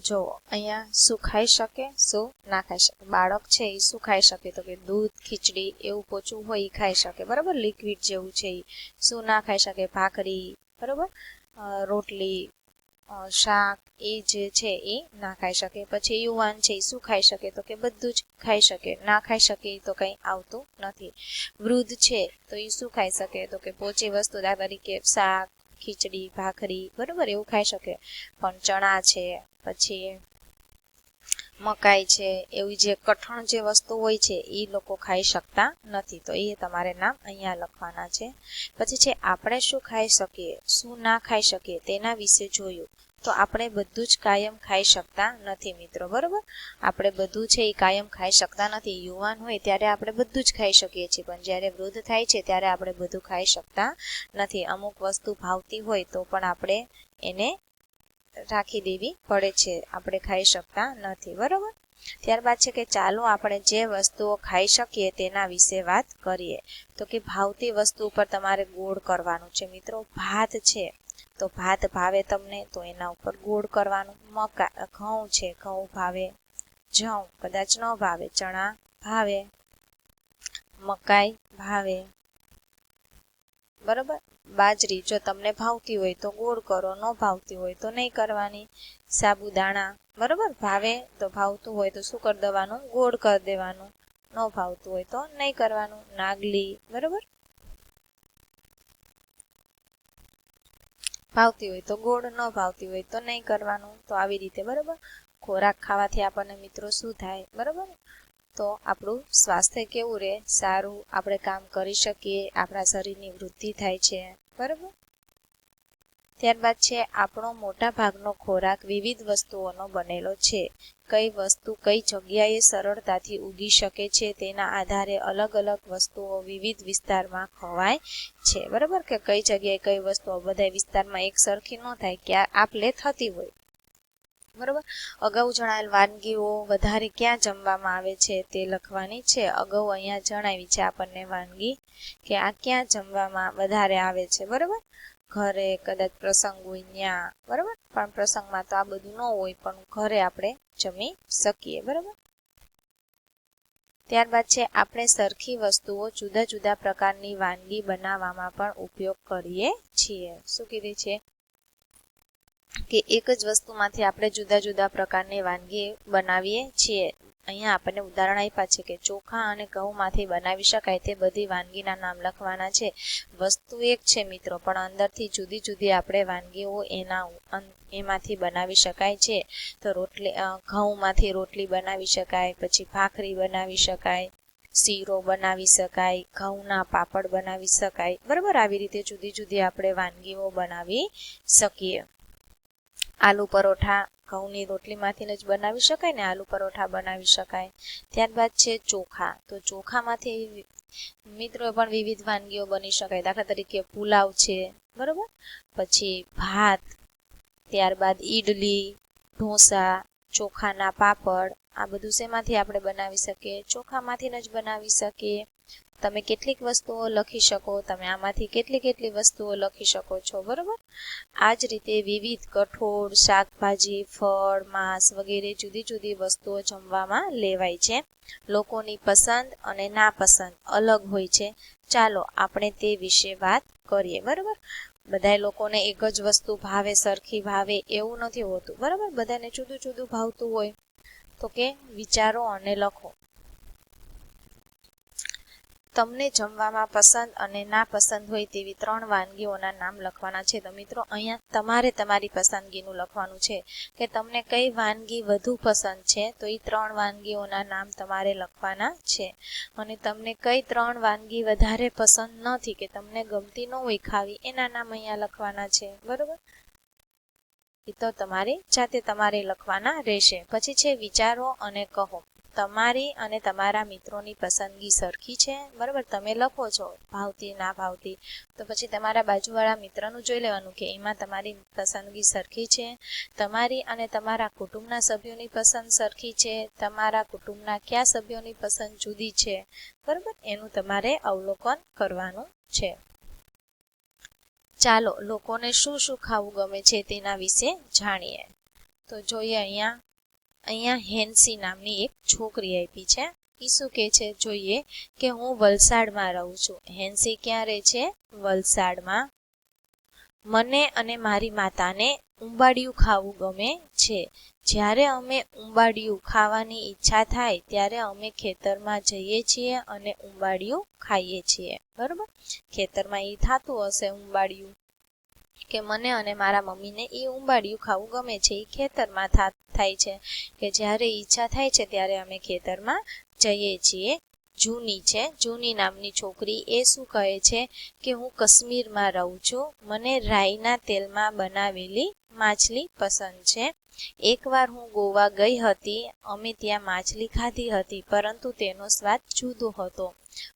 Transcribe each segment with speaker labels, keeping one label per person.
Speaker 1: જો અહીંયા શું ખાઈ શકે, શું ના ખાઈ શકે. બાળક છે એ શું ખાઈ શકે, તો કે દૂધ, ખીચડી એવું પોચું હોય એ ખાઈ શકે, બરાબર. લિક્વિડ જેવું છે એ. શું ના ખાઈ શકે, ભાખરી, બરાબર, રોટલી, શાક એ જે છે એ ના ખાઈ શકે. પછી યુવાન છે એ શું ખાઈ શકે, તો કે બધું જ ખાઈ શકે. ના ખાઈ શકે તો કંઈ આવતું નથી. વૃદ્ધ છે તો એ શું ખાઈ શકે, તો કે પોચી વસ્તુ, દાખલા તરીકે શાક, ખીચડી, ભાખરી, બરાબર, એવું ખાઈ શકે. પણ ચણા છે, પછી મકાઈ છે, એવી જે કઠણ જે વસ્તુ હોય છે એ લોકો ખાઈ શકતા નથી. તો એ તમારે નામ અહીંયા લખવાના છે. પછી છે આપણે શું ખાઈ શકીએ, શું ના ખાઈ શકીએ તેના વિશે જોયું. તો આપણે બધું જ કાયમ ખાઈ શકતા નથી મિત્રો, બરાબર. આપણે બધું છે એ કાયમ ખાઈ શકતા નથી. યુવાન હોય ત્યારે આપણે બધું જ ખાઈ શકીએ છીએ, પણ જ્યારે વૃદ્ધ થાય છે ત્યારે આપણે બધું ખાઈ શકતા નથી. અમુક વસ્તુ ભાવતી હોય તો પણ આપણે એને રાખી દેવી પડે છે, આપણે ખાઈ શકતા નથી, બરાબર. ત્યારબાદ છે કે ચાલો આપણે જે વસ્તુઓ ખાઈ શકીએ તેના વિશે વાત કરીએ. તો કે ભાવતી વસ્તુ ઉપર તમારે ગોળ કરવાનું છે મિત્રો. ભાત છે તો ભાત ભાવે તમને, તો એના ઉપર ગોળ કરવાનું. ઘઉં છે, ઘઉં ભાવે. જવ કદાચ ન ભાવે. ચણા ભાવે, મકાઈ ભાવે, બરાબર. બાજરી જો તમને ભાવતી હોય તો ગોળ કરો, ન ભાવતી હોય તો નહીં કરવાની. સાબુદાણા, બરાબર, ભાવે તો ભાવતું હોય તો શું કરી દેવાનું, ગોળ કરી દેવાનું. ન ભાવતું હોય તો નહીં કરવાનું. નાગલી, બરાબર, ભાવતી હોય તો ગોળ, ન ભાવતી હોય તો નહીં કરવાનું. તો આવી રીતે, બરાબર. ખોરાક ખાવાથી આપણને મિત્રો શું થાય, બરાબર, તો આપણું સ્વાસ્થ્ય કેવું રહે, સારું, આપણે કામ કરી શકીએ, આપણા શરીરની વૃદ્ધિ થાય છે, બરાબર. ત્યારબાદ છે આપણો મોટા ભાગનો ખોરાક વિવિધ વસ્તુઓનો બનેલો છે. કઈ વસ્તુ કઈ જગ્યાએ સરળતાથી ઉગી શકે છે તેના આધારે અલગ અલગ વસ્તુઓ વિવિધ વિસ્તારમાં ખવાય છે, બરાબર. કે કઈ જગ્યાએ કઈ વસ્તુઓ બધા વિસ્તારમાં એક સરખી ન થાય, ક્યાં આપલે થતી હોય, બરાબર. અગાઉ જણાવેલ વાનગીઓ વધારે ક્યાં જમવામાં આવે છે તે લખવાની છે. અગાઉ અહીંયા જણાવી છે આપણને વાનગી કે આ ક્યાં જમવામાં વધારે આવે છે, બરાબર. ઘરે, કદાચ પ્રસંગ હોય ત્યાં, બરાબર. પણ પ્રસંગમાં તો આ બધું ન હોય, પણ ઘરે આપણે જમી શકીએ, બરાબર. ત્યારબાદ છે આપણે સરખી વસ્તુઓ જુદા જુદા પ્રકારની વાનગી બનાવવામાં પણ ઉપયોગ કરીએ છીએ. શું કીધી છે કે એક જ વસ્તુમાંથી આપણે જુદા જુદા પ્રકારની વાનગી બનાવીએ છીએ. અહીંયા આપણને ઉદાહરણ આપ્યા છે કે ચોખા અને ઘઉંમાંથી બનાવી શકાય તે બધી વાનગીના નામ લખવાના છે. વસ્તુ એક છે મિત્રો, પણ અંદરથી જુદી જુદી આપણે વાનગીઓ એમાંથી બનાવી શકાય છે. તો ઘઉંમાંથી રોટલી બનાવી શકાય, પછી ભાખરી બનાવી શકાય, શીરો બનાવી શકાય, ઘઉંના પાપડ બનાવી શકાય, બરાબર. આવી રીતે જુદી જુદી આપણે વાનગીઓ બનાવી શકીએ. આલુ પરોઠા ઘઉંની રોટલીમાંથી જ બનાવી શકાય ને, આલુ પરોઠા બનાવી શકાય. ત્યારબાદ છે ચોખા. તો ચોખામાંથી મિત્રો પણ વિવિધ વાનગીઓ બની શકાય. દાખલા તરીકે પુલાવ છે, બરાબર. પછી ભાત, ત્યારબાદ ઈડલી, ઢોસા, ચોખાના પાપડ, આ બધું શેમાંથી આપણે બનાવી શકીએ, ચોખામાંથી જ બનાવી શકીએ. તમે કેટલીક વસ્તુઓ લખી શકો, તમે આમાંથી કેટલી વસ્તુઓ લખી શકો છો, બરાબર. આ જ રીતે વિવિધ કઠોળ, શાકભાજી, ફળ, માંસ વગેરે જુદી જુદી વસ્તુઓ જમવામાં લેવાય છે. લોકોની પસંદ અને નાપસંદ અલગ હોય છે. ચાલો આપણે તે વિશે વાત કરીએ, બરાબર. બધા લોકોને એક જ વસ્તુ ભાવે, સરખી ભાવે એવું નથી હોતું, બરાબર. બધાને જુદું જુદું ભાવતું હોય. તો કે વિચારો અને લખો. તમને જમવામાં પસંદ અને નાપસંદ હોય તેવી 3 વાનગીઓના નામ લખવાના છે. તો મિત્રો અહીંયા તમારે તમારી પસંદગીનું લખવાનું છે કે તમને કઈ વાનગી વધુ પસંદ છે, તો એ 3 વાનગીઓના નામ તમારે લખવાના છે. અને તમને કઈ 3 વાનગી વધારે પસંદ નથી કે તમને ગમતી ન હોય ખાવી, એના નામ અહીંયા લખવાના છે, બરોબર. એ તો તમારી જાતે તમારે લખવાના રહેશે. પછી છે વિચારો અને કહો. તમારી અને તમારા મિત્રોની પસંદગી સરખી છે, બરાબર. તમે લખો છો ભાવતી ના ભાવતી, તો પછી તમારા બાજુવાળા મિત્રનું જોઈ લેવાનું કે એમાં તમારી પસંદગી સરખી છે. તમારી અને તમારા કુટુંબના સભ્યોની પસંદ સરખી છે, તમારા કુટુંબના કયા સભ્યોની પસંદ જુદી છે, બરાબર. એનું તમારે અવલોકન કરવાનું છે. ચાલો લોકોને શું શું ખાવું ગમે છે તેના વિશે જાણીએ. તો જોઈએ અહીંયા હેન્સી નામની એક છોકરી આપી છે. એ શું કહે છે જોઈએ કે હું વલસાડમાં રહું છું. હેન્સી ક્યાં રહે છે? વલસાડમાં. મને અને મારી માતાને ઉંબાડિયું ખાવું ગમે છે. જ્યારે અમે ઉંબાડિયું ખાવાની ઈચ્છા થાય ત્યારે અમે ખેતરમાં જઈએ છીએ અને ઉંબાડિયું ખાઈએ છીએ. બરોબર, ખેતરમાં એ થતું હશે ઉંબાડિયું, કે મને અને મારા મમ્મીને એ ઉંબાડિયું ખાવું ગમે છે. એ ખેતરમાં થાય છે કે જ્યારે ઈચ્છા થાય છે ત્યારે અમે ખેતરમાં જઈએ છીએ. જૂની છે, જૂની નામની છોકરી, એ શું કહે છે કે હું કાશ્મીરમાં રહું છું. મને રાઈના તેલમાં બનાવેલી માછલી પસંદ છે. એકવાર હું ગોવા ગઈ હતી. અમે ત્યાં માછલી ખાધી હતી, પરંતુ તેનો સ્વાદ જુદો હતો.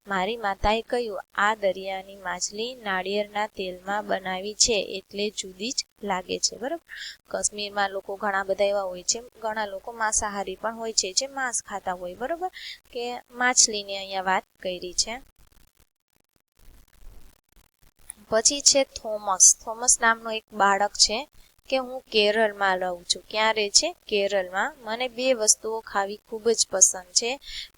Speaker 1: મારી માતાએ કહ્યું, આ દરિયાની માછલી નાળિયેરના તેલમાં બનાવી છે એટલે જુદી જ લાગે છે. બરાબર, કાશ્મીરમાં લોકો ઘણા બધા એવા હોય છે, ઘણા લોકો માંસાહારી પણ હોય છે, જે માંસ ખાતા હોય. બરોબર, કે માછલીની અહીંયા વાત કરી છે. પછી છે થોમસ. થોમસ નામનો એક બાળક છે કે હું કેરળમાં રહું છું. ક્યાં રહે છે? કેરળમાં. મને બે વસ્તુઓ ખાવી ખૂબ જ પસંદ છે.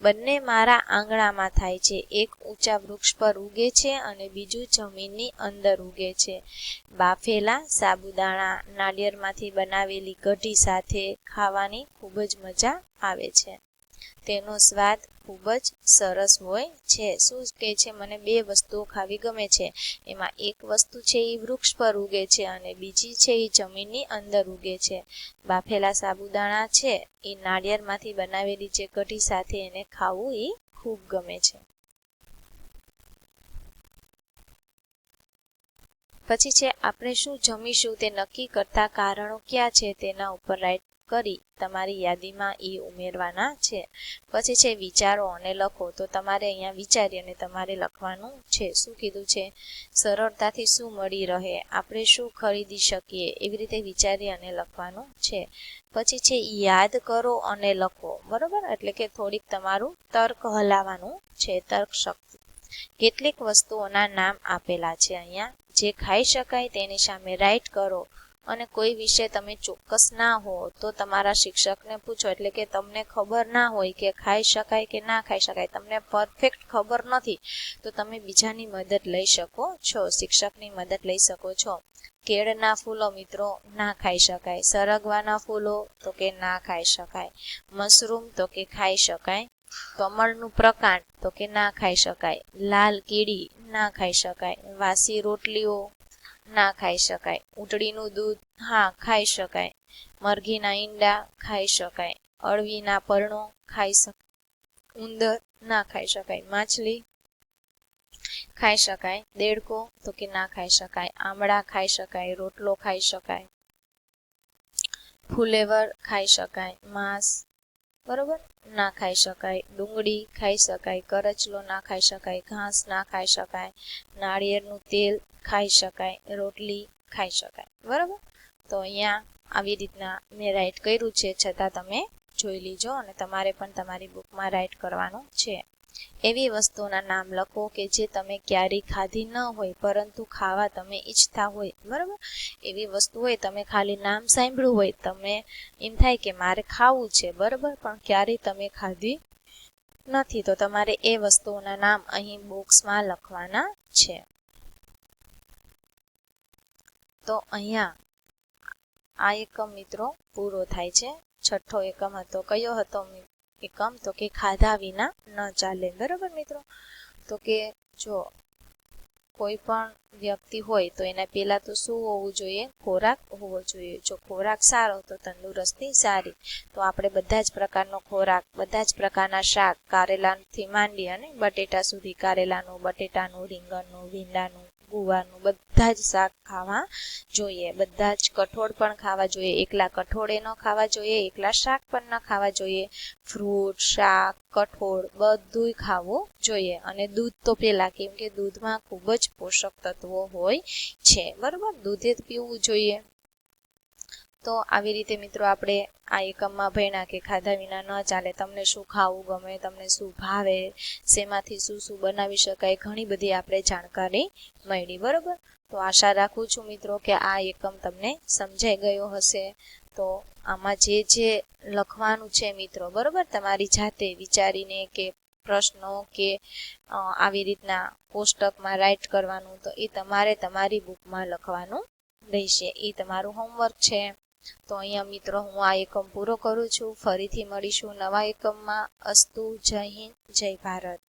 Speaker 1: બંને મારા આંગણામાં થાય છે. એક ઊંચા વૃક્ષ પર ઉગે છે અને બીજું જમીનની અંદર ઉગે છે. બાફેલા સાબુદાણા નાળિયેરમાંથી બનાવેલી કઢી સાથે ખાવાની ખૂબ જ મજા આવે છે. તેનો સ્વાદ ખૂબ જ સરસ હોય છે. શું કહે છે? મને બે વસ્તુઓ ખાવી ગમે છે. એમાં એક વસ્તુ છે એ વૃક્ષ પર ઉગે છે અને બીજી છે એ જમીનની અંદર ઉગે છે. બાફેલા સાબુદાણા છે એ નાળિયેરમાંથી બનાવેલી જે કઢી સાથે એને ખાવું એ ખૂબ ગમે છે. પછી છે આપણે શું જમીશું તે નક્કી કરતા કારણો ક્યાં છે તેના ઉપર રાઈટ કરી તમારી યાદીમાં એ ઉમેરવાના છે. પછી છે વિચારો અને લખો. તો તમારે અહીંયા વિચારી અને તમારે લખવાનું છે. શું કીધું છે? સરળતાથી શું મળી રહે, આપણે શું ખરીદી શકીએ, એવી રીતે વિચારી અને લખવાનું છે. પછી છે યાદ કરો અને લખો. બરોબર, એટલે કે થોડીક તમારું તર્ક હલાવવાનું છે, તર્ક શક્તિ. કેટલીક વસ્તુઓના નામ આપેલા છે અહીંયા. જે ખાઈ શકાય તેની સામે રાઈટ કરો. અને કોઈ વિશે તમે ચોક્કસ ના હો તો તમારા શિક્ષકને પૂછો. એટલે કે તમને ખબર ના હોય કે ખાઈ શકાય કે ના ખાઈ શકાય, તમને પરફેક્ટ ખબર નથી, તો તમે બીજાની મદદ લઈ શકો છો, શિક્ષકની મદદ લઈ શકો છો. કેળના ફૂલો મિત્રો ના ખાઈ શકાય. સરગવાના ફૂલો તો કે ના ખાઈ શકાય. મશરૂમ તો કે ખાઈ શકાય. કમળનું પ્રકાંડ તો કે ના ખાઈ શકાય. લાલ કીડી ના ખાઈ શકાય. વાસી રોટલીઓ ના ખાઈ શકાય. ઊંટડીનું દૂધ હા ખાઈ શકાય. મરઘીના ઈંડા ખાઈ શકાય. અળવીના પર્ણો ખાઈ શકાય. ઉંદર ના ખાઈ શકાય. માછલી ખાઈ શકાય. દેડકો તો કે ના ખાઈ શકાય. આમળા ખાઈ શકાય. રોટલો ખાઈ શકાય. ફુલેવર ખાઈ શકાય. માંસ બરોબર ના ખાઈ શકાય. ડુંગળી ખાઈ શકાય. કરચલો ના ખાઈ શકાય. ઘાસ ના ખાઈ શકાય. નાળિયેરનું તેલ ખાઈ શકાય. રોટલી ખાઈ શકાય. બરાબર, તો અહીંયા આવી રીતના મેં રાઈટ કર્યું છે, છતાં તમે જોઈ લીજો અને તમારે પણ તમારી બુકમાં રાઈટ કરવાનું છે. એવી વસ્તુઓના નામ લખો કે જે તમે ક્યારેય ખાધી ન હોય પરંતુ ખાવા તમે ઈચ્છતા હોય. બરાબર, એવી વસ્તુ હોય તમે ખાલી નામ સાંભળ્યું હોય, તમે એમ થાય કે મારે ખાવું છે, બરાબર, પણ ક્યારેય તમે ખાધી નથી, તો તમારે એ વસ્તુઓના નામ અહીં બોક્સમાં લખવાના છે. તો અહીંયા આ એકમ મિત્રો પૂરો થાય છે. છઠ્ઠો એકમ હતો. કયો હતો એકમ? તો કે ખાધા વિના ન ચાલે. બરાબર મિત્રો, તો કે જો કોઈ પણ વ્યક્તિ હોય તો એના પહેલા તો શું હોવું જોઈએ? ખોરાક હોવો જોઈએ. જો ખોરાક સારો તો તંદુરસ્તી સારી. તો આપણે બધા જ પ્રકારનો ખોરાક, બધા જ પ્રકારના શાક, કારેલાથી માંડી અને બટેટા સુધી, કારેલાનું, બટેટાનું, રીંગણનું, ભીંડાનું, ગુવારનું, બધા જ શાક ખાવા જોઈએ. બધા જ કઠોળ પણ ખાવા જોઈએ. એકલા કઠોળે ન ખાવા જોઈએ, એકલા શાક પણ ન ખાવા જોઈએ. ફ્રૂટ, શાક, કઠોળ બધુંય ખાવું જોઈએ. અને દૂધ તો પેલા, કેમ કે દૂધમાં ખૂબ જ પોષક તત્વો હોય છે. બરોબર, દૂધ પીવું જોઈએ. તો આવી રીતે મિત્રો આપણે આ એકમમાં ભણ્યા કે ખાધા વિના ન ચાલે. તમને શું ખાવું ગમે, તમને શું ભાવે, શેમાંથી શું શું બનાવી શકાય, ઘણી બધી આપણે જાણકારી મળી. બરોબર, તો આશા રાખું છું મિત્રો કે આ એકમ તમને સમજાઈ ગયો હશે. તો આમાં જે લખવાનું છે મિત્રો, બરોબર, તમારી જાતે વિચારીને કે પ્રશ્નો કે આવી રીતના કોષ્ટકમાં રાઈટ કરવાનું, તો એ તમારે તમારી બુકમાં લખવાનું રહેશે. એ તમારું હોમવર્ક છે. તો અહીંયા મિત્રો હું આ એકમ પૂરો કરું છું. ફરીથી મળીશું નવા એકમમાં. અસ્તુ. જય હિન્દ, જય ભારત.